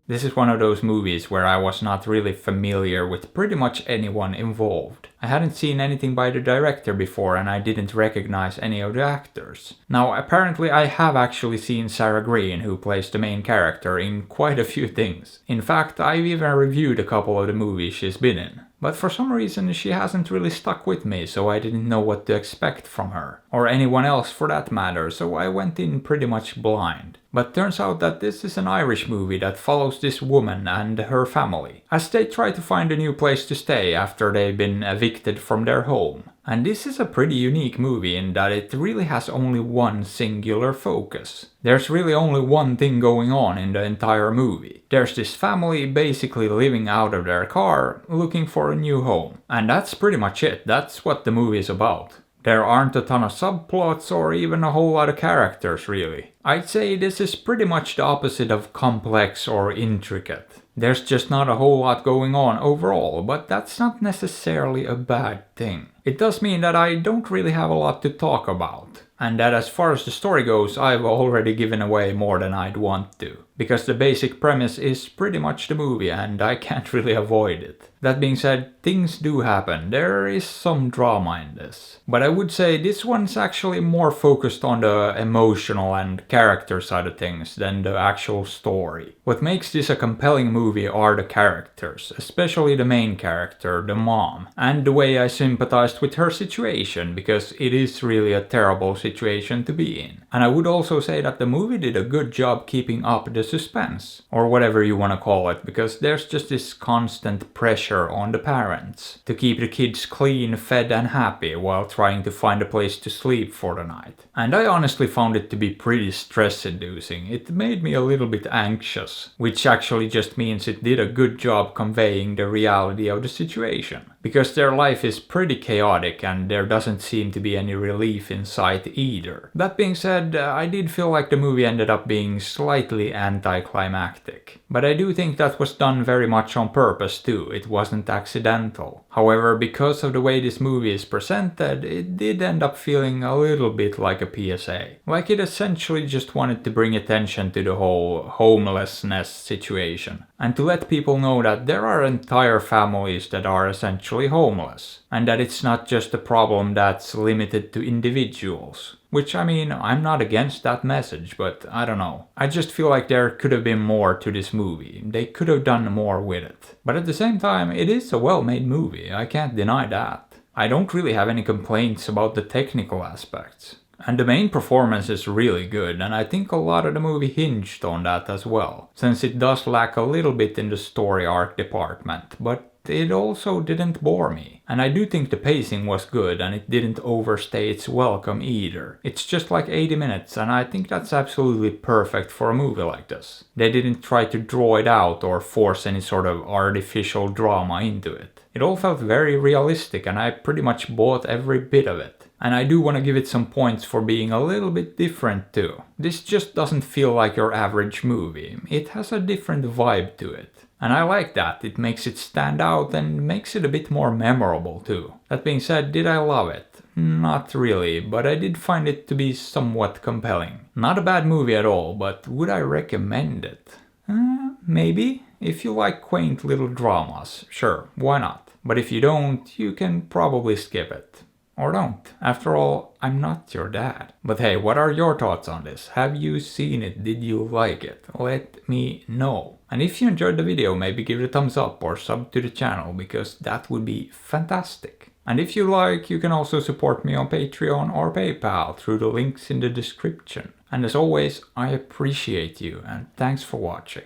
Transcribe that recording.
This is one of those movies where I was not really familiar with pretty much anyone involved. I hadn't seen anything by the director before and I didn't recognize any of the actors. Now apparently I have actually seen Sarah Green, who plays the main character, in quite a few things. In fact, I've even reviewed a couple of the movies she's been in. But for some reason she hasn't really stuck with me, so I didn't know what to expect from her. Or anyone else for that matter, so I went in pretty much blind. But turns out that this is an Irish movie that follows this woman and her family, as they try to find a new place to stay after they've been evicted from their home. And this is a pretty unique movie in that it really has only one singular focus. There's really only one thing going on in the entire movie. There's this family basically living out of their car, looking for a new home. And that's pretty much it, that's what the movie is about. There aren't a ton of subplots or even a whole lot of characters really. I'd say this is pretty much the opposite of complex or intricate. There's just not a whole lot going on overall, but that's not necessarily a bad thing. It does mean that I don't really have a lot to talk about. And that as far as the story goes, I've already given away more than I'd want to. Because the basic premise is pretty much the movie and I can't really avoid it. That being said, things do happen. There is some drama in this. But I would say this one's actually more focused on the emotional and character side of things than the actual story. What makes this a compelling movie are the characters, especially the main character, the mom, and the way I sympathized with her situation, because it is really a terrible situation to be in. And I would also say that the movie did a good job keeping up the suspense, or whatever you want to call it, because there's just this constant pressure on the parents to keep the kids clean, fed and happy while trying to find a place to sleep for the night. And I honestly found it to be pretty stress-inducing. It made me a little bit anxious, which actually just means it did a good job conveying the reality of the situation. Because their life is pretty chaotic and there doesn't seem to be any relief in sight either. That being said, I did feel like the movie ended up being slightly anticlimactic. But I do think that was done very much on purpose too, it wasn't accidental. However, because of the way this movie is presented, it did end up feeling a little bit like a PSA. Like it essentially just wanted to bring attention to the whole homelessness situation. And to let people know that there are entire families that are essentially homeless. And that it's not just a problem that's limited to individuals. Which, I mean, I'm not against that message, but I don't know. I just feel like there could have been more to this movie. They could have done more with it. But at the same time, it is a well-made movie, I can't deny that. I don't really have any complaints about the technical aspects. And the main performance is really good, and I think a lot of the movie hinged on that as well, since it does lack a little bit in the story arc department, but it also didn't bore me. And I do think the pacing was good and it didn't overstay its welcome either. It's just like 80 minutes and I think that's absolutely perfect for a movie like this. They didn't try to draw it out or force any sort of artificial drama into it. It all felt very realistic and I pretty much bought every bit of it. And I do want to give it some points for being a little bit different too. This just doesn't feel like your average movie. It has a different vibe to it. And I like that, it makes it stand out and makes it a bit more memorable too. That being said, did I love it? Not really, but I did find it to be somewhat compelling. Not a bad movie at all, but would I recommend it? Maybe. If you like quaint little dramas, sure, why not? But if you don't, you can probably skip it. Or don't. After all, I'm not your dad. But hey, what are your thoughts on this? Have you seen it? Did you like it? Let me know. And if you enjoyed the video, maybe give it a thumbs up or sub to the channel, because that would be fantastic. And if you like, you can also support me on Patreon or PayPal through the links in the description. And as always, I appreciate you and thanks for watching.